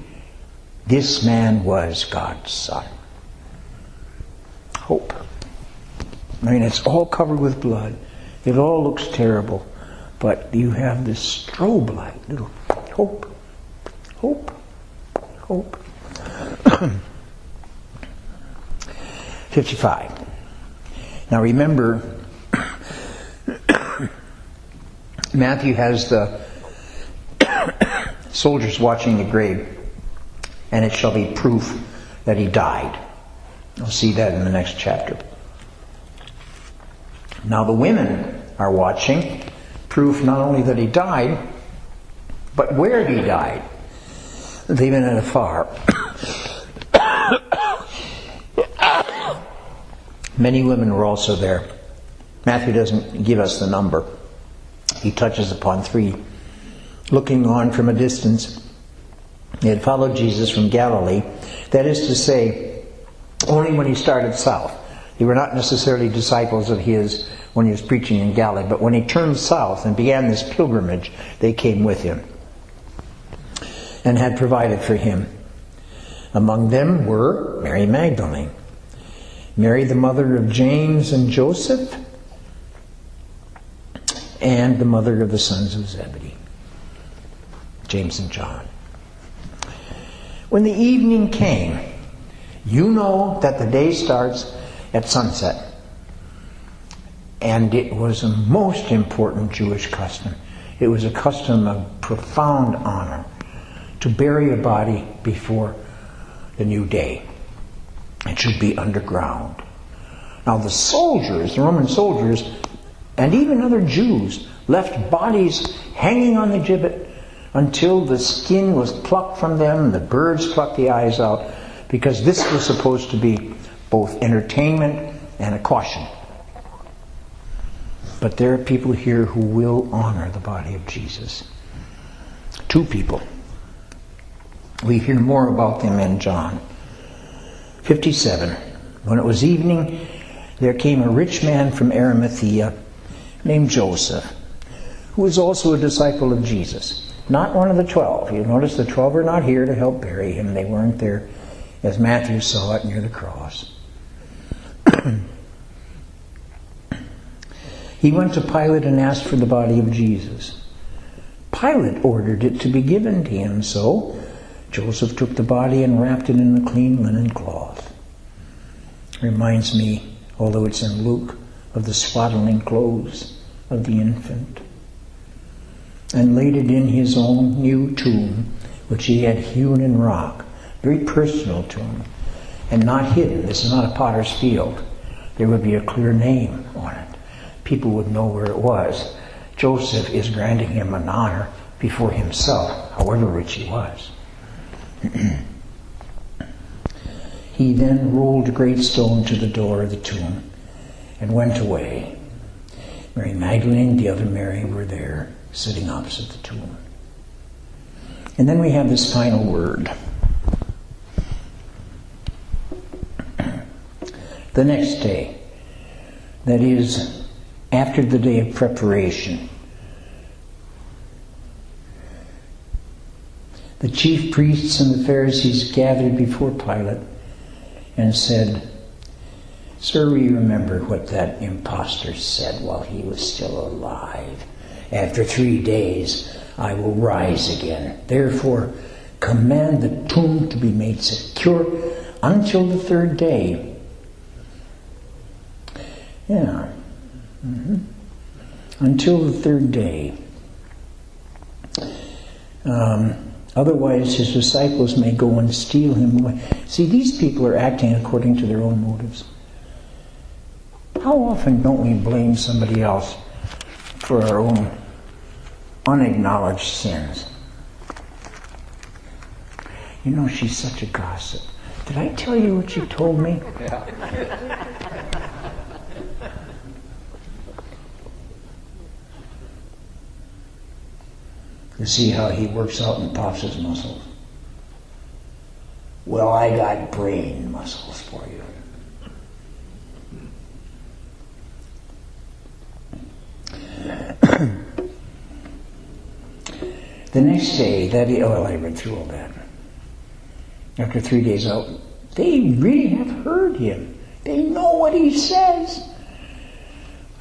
this man was God's Son. Hope. It's all covered with blood. It all looks terrible. But you have this strobe light, little hope. Hope. Hope. 55. Now remember, Matthew has the soldiers watching the grave, and it shall be proof that he died. We'll see that in the next chapter. Now the women are watching. Proof not only that he died, but where he died. They've been at afar. Many women were also there. Matthew doesn't give us the number. He touches upon 3. Looking on from a distance, they had followed Jesus from Galilee. That is to say, only when he started south. They were not necessarily disciples of his when he was preaching in Galilee, but when he turned south and began this pilgrimage, they came with him and had provided for him. Among them were Mary Magdalene, Mary the mother of James and Joseph, and the mother of the sons of Zebedee, James and John. When the evening came, you know that the day starts at sunset. And it was a most important Jewish custom. It was a custom of profound honor to bury a body before the new day. It should be underground. Now the soldiers, the Roman soldiers, and even other Jews, left bodies hanging on the gibbet until the skin was plucked from them, the birds plucked the eyes out, because this was supposed to be both entertainment and a caution. But there are people here who will honor the body of Jesus. 2 people. We hear more about them in John 57. When it was evening, there came a rich man from Arimathea named Joseph, who was also a disciple of Jesus. Not one of the 12. You notice the 12 are not here to help bury him. They weren't there as Matthew saw it near the cross. He went to Pilate and asked for the body of Jesus. Pilate ordered it to be given to him, so Joseph took the body and wrapped it in a clean linen cloth. Reminds me, although it's in Luke, of the swaddling clothes of the infant. And laid it in his own new tomb, which he had hewn in rock, very personal to him, and not hidden. This is not a potter's field. There would be a clear name on it. People would know where it was. Joseph is granting him an honor before himself, however rich he was. He then rolled a great stone to the door of the tomb and went away. Mary Magdalene and the other Mary were there, sitting opposite the tomb. And then we have this final word. The next day, that is, after the day of preparation, the chief priests and the Pharisees gathered before Pilate and said, "Sir, we remember what that impostor said while he was still alive. After 3 days I will rise again. Therefore, command the tomb to be made secure until the 3rd day." Yeah. Until the 3rd day. Otherwise his disciples may go and steal him away. See, these people are acting according to their own motives. How often don't we blame somebody else for our own unacknowledged sins? You know, she's such a gossip. Did I tell you what she told me? You see how he works out and pops his muscles? Well, I got brain muscles for you. The next day, I read through all that. After 3 days out, they really have heard him. They know what he says.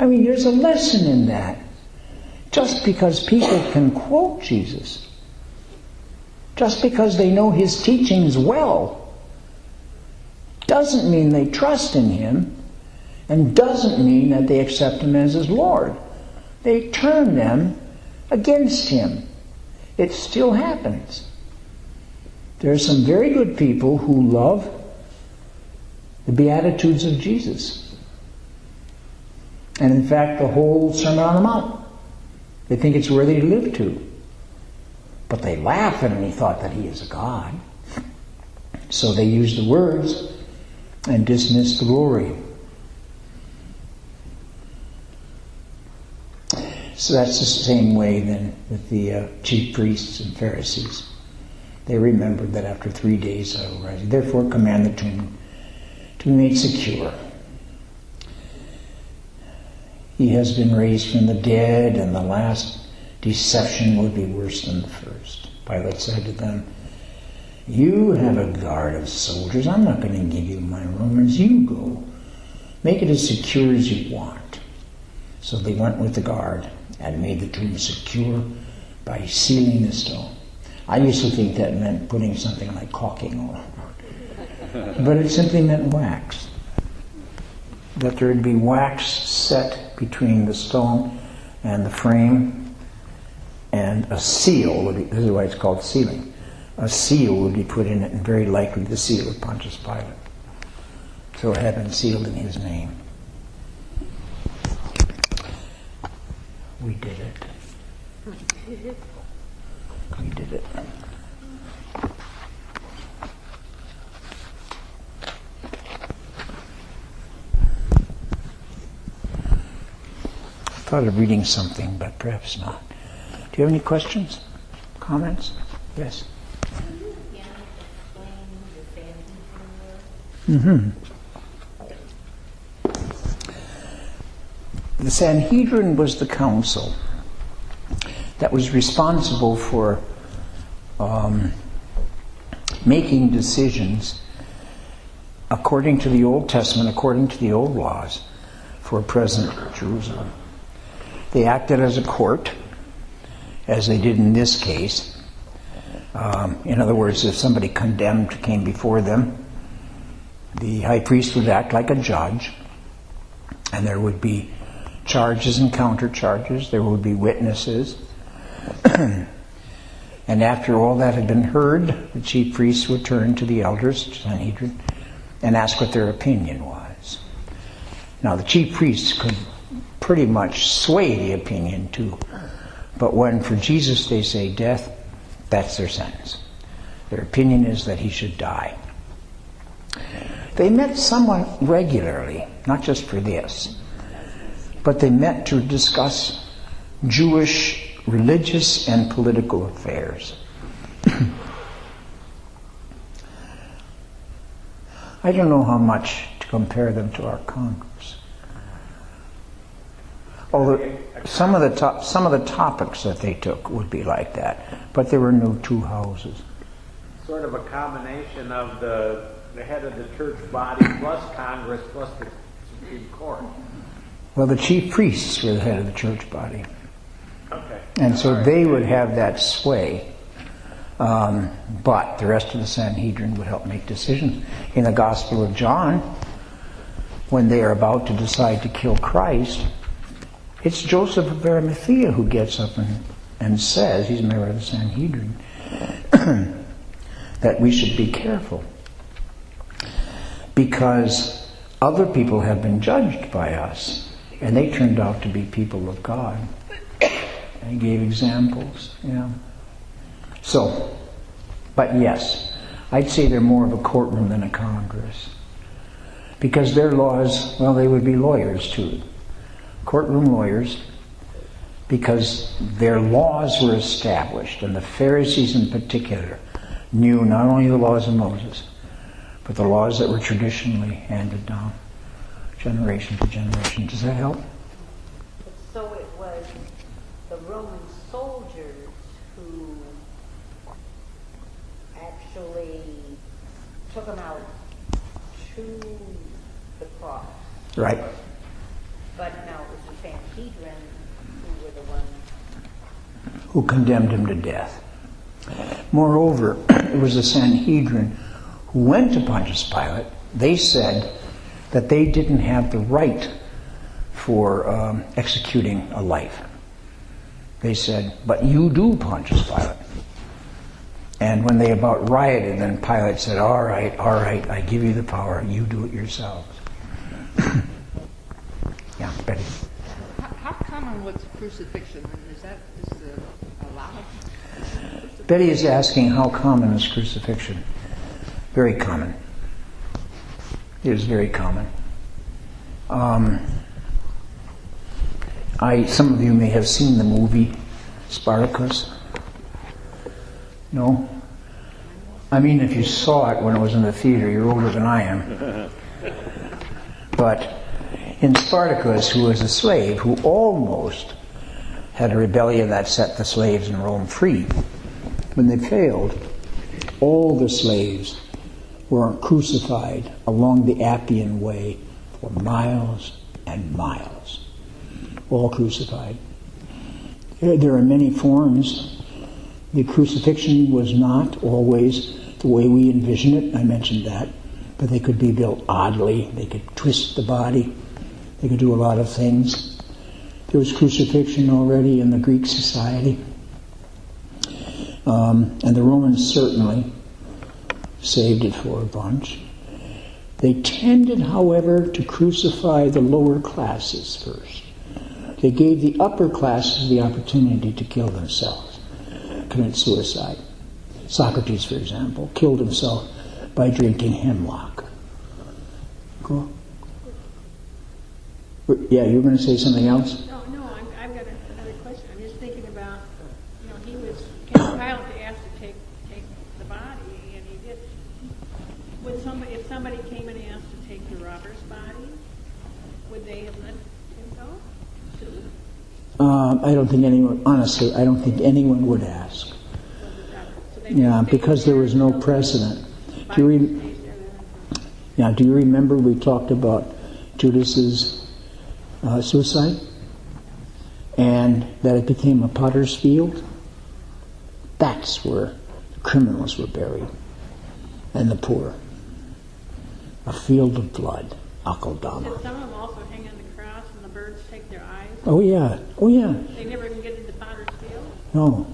I mean, there's a lesson in that. Just because people can quote Jesus, just because they know his teachings well, doesn't mean they trust in him, and doesn't mean that they accept him as his Lord. They turn them against him. It still happens. There are some very good people who love the Beatitudes of Jesus. And in fact, the whole Sermon on the Mount, they think it's where they live to. But they laugh at him, he thought that he is a God. So they use the words and dismiss the glory. So that's the same way then with the chief priests and Pharisees. They remembered that after 3 days I will rise. Therefore command the tomb to be made secure. He has been raised from the dead, and the last deception will be worse than the first. Pilate said to them, you have a guard of soldiers. I'm not going to give you my Romans. You go. Make it as secure as you want. So they went with the guard and made the tomb secure by sealing the stone. I used to think that meant putting something like caulking on it. But it simply meant wax. That there would be wax set between the stone and the frame, and a seal, this is why it's called sealing. A seal would be put in it, and very likely the seal of Pontius Pilate. So it had been sealed in his name. We did it. We did it. I thought of reading something, but perhaps not. Do you have any questions? Comments? Yes? Can you again explain the Sanhedrin word? The Sanhedrin was the council that was responsible for making decisions according to the Old Testament, according to the old laws for present Jerusalem. They acted as a court, as they did in this case. In other words, if somebody condemned came before them, the high priest would act like a judge, and there would be charges and counter-charges. There would be witnesses. And after all that had been heard, the chief priests would turn to the elders, Sanhedrin, and ask what their opinion was. Now, the chief priests could pretty much sway the opinion too. But when for Jesus they say death, that's their sentence. Their opinion is that he should die. They met somewhat regularly, not just for this, but they met to discuss Jewish religious and political affairs. I don't know how much to compare them to our Congress. Although some of the topics that they took would be like that, but there were no two houses. Sort of a combination of the head of the church body plus Congress plus the Supreme Court. Well, the chief priests were the head of the church body. Okay. And so they would have that sway. But the rest of the Sanhedrin would help make decisions. In the Gospel of John, when they are about to decide to kill Christ, it's Joseph of Arimathea who gets up and says, he's a member of the Sanhedrin, that we should be careful. Because other people have been judged by us, and they turned out to be people of God. And he gave examples, So, but yes, I'd say they're more of a courtroom than a Congress. Because their laws, well, they would be lawyers too. Courtroom lawyers, because their laws were established, and the Pharisees in particular knew not only the laws of Moses, but the laws that were traditionally handed down, generation to generation. Does that help? So it was the Roman soldiers who actually took him out to the cross. Right. But now it was the Sanhedrin who were the ones Who condemned him to death. Moreover, it was the Sanhedrin who went to Pontius Pilate. They said that they didn't have the right for executing a life. They said, but you do, Pontius Pilate. And when they about rioted, then Pilate said, all right, I give you the power, you do it yourselves. Yeah, Betty. common with crucifixion? Is allowed? Betty is asking how common is crucifixion. Very common. It is very common. Some of you may have seen the movie Spartacus. No? I mean, if you saw it when it was in the theater, you're older than I am. But in Spartacus, who was a slave, who almost had a rebellion that set the slaves in Rome free, when they failed, all the slaves were crucified along the Appian Way for miles and miles. All crucified. There are many forms. The crucifixion was not always the way we envision it. I mentioned that. But they could be built oddly. They could twist the body. They could do a lot of things. There was crucifixion already in the Greek society. And the Romans certainly saved it for a bunch. They tended, however, to crucify the lower classes first. They gave the upper classes the opportunity to kill themselves, commit suicide. Socrates, for example, killed himself by drinking hemlock. Cool. Yeah, you were going to say something else? No, I've got another question. I'm just thinking about, he was Pilate asked to take the body, and he did. If somebody came and asked to take the robber's body, would they have let him go? I don't think anyone would ask. Yeah, because there was no precedent. Do you remember we talked about Judas's suicide? And that it became a potter's field? That's where the criminals were buried. And the poor. A field of blood. Akeldama. Did some of them also hang on the cross and the birds take their eyes? Oh yeah. They never even get into potter's field? No.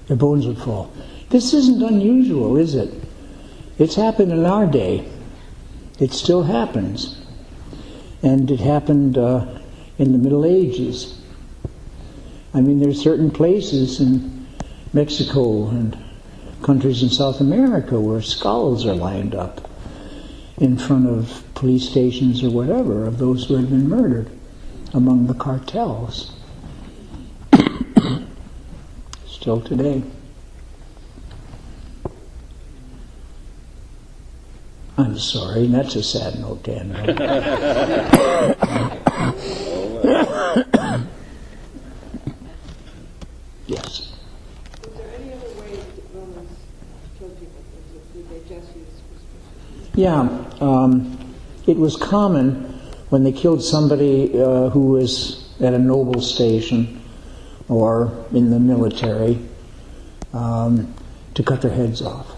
Their bones would fall. This isn't unusual, is it? It's happened in our day. It still happens. And it happened in the Middle Ages. I mean, there's certain places in Mexico and countries in South America where skulls are lined up in front of police stations or whatever of those who had been murdered among the cartels. Still today. I'm sorry, that's a sad note to end on. Yes. Was there any other way that Romans killed people? Did they just use crucifixion? Yeah, it was common when they killed somebody who was at a noble station or in the military to cut their heads off.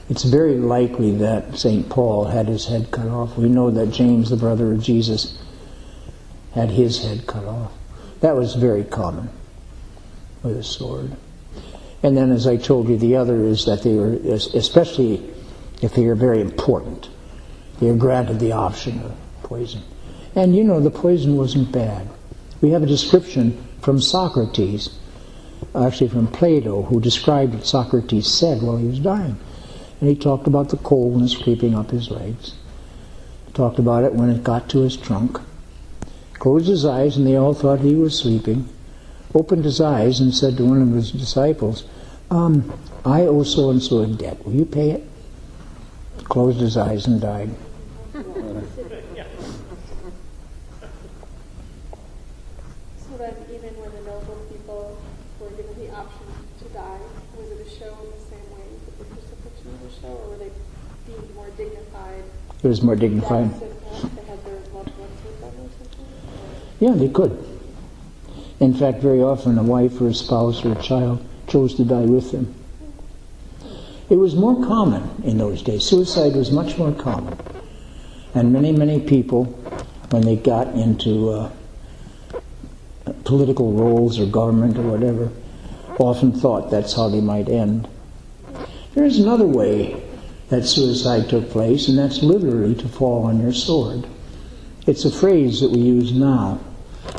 It's very likely that St. Paul had his head cut off. We know that James, the brother of Jesus, had his head cut off. That was very common with a sword. And then, as I told you, the other is that they were, especially if they were very important, they were granted the option of poison. And the poison wasn't bad. We have a description from Socrates, actually from Plato, who described what Socrates said while he was dying. And he talked about the coldness creeping up his legs. He talked about it when it got to his trunk. Closed his eyes, and they all thought he was sleeping. Opened his eyes and said to one of his disciples, I owe so-and-so a debt. Will you pay it? Closed his eyes and died. So that even when the noble people were given the option to die, was it a show in the same way that the crucifixion was a show, or were they being more dignified? It was more dignified. They had their loved ones with them or something? Yeah, they could. In fact, very often a wife or a spouse or a child chose to die with them. It was more common in those days. Suicide was much more common. And many, many people, when they got into political roles or government or whatever, often thought that's how they might end. There's another way that suicide took place, and that's literally to fall on your sword. It's a phrase that we use now.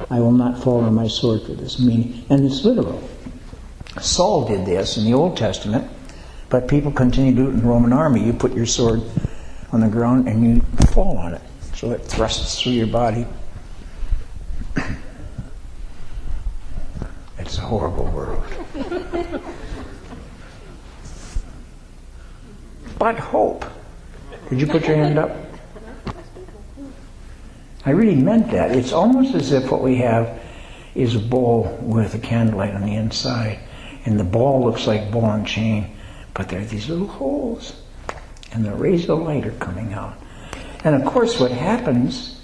I will not fall on my sword for this. And it's literal. Saul did this in the Old Testament, but people continue to do it in the Roman army. You put your sword on the ground and you fall on it. So it thrusts through your body. It's a horrible world. But hope. Did you put your hand up? I really meant that. It's almost as if what we have is a ball with a candlelight on the inside. And the ball looks like ball and chain. But there are these little holes. And the rays of light are coming out. And of course what happens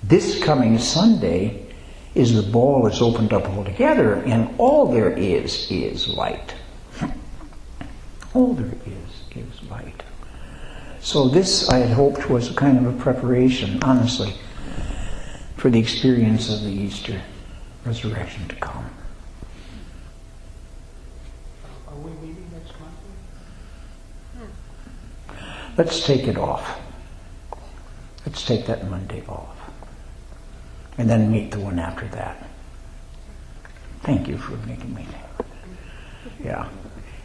this coming Sunday is the ball is opened up altogether. And all there is light. All there is light. So this, I had hoped, was a kind of a preparation, honestly, for the experience of the Easter resurrection to come. Are we meeting next Monday? Let's take it off. Let's take that Monday off. And then meet the one after that. Thank you for making me think. Yeah.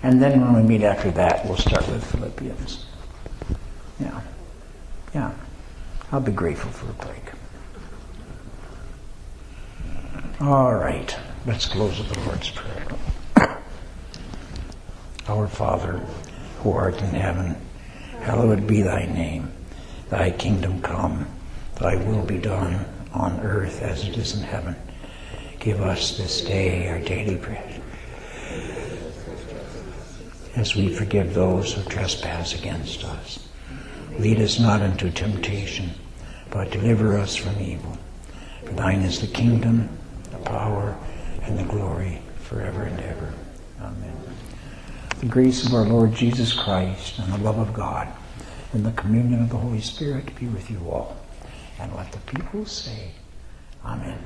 And then when we meet after that, we'll start with Philippians. Yeah. Yeah. I'll be grateful for a break. All right. Let's close with the Lord's Prayer. Our Father, who art in heaven, hallowed be thy name. Thy kingdom come. Thy will be done on earth as it is in heaven. Give us this day our daily bread, as we forgive those who trespass against us. Lead us not into temptation, but deliver us from evil. For thine is the kingdom, the power, and the glory forever and ever. Amen. The grace of our Lord Jesus Christ and the love of God and the communion of the Holy Spirit be with you all. And let the people say, Amen.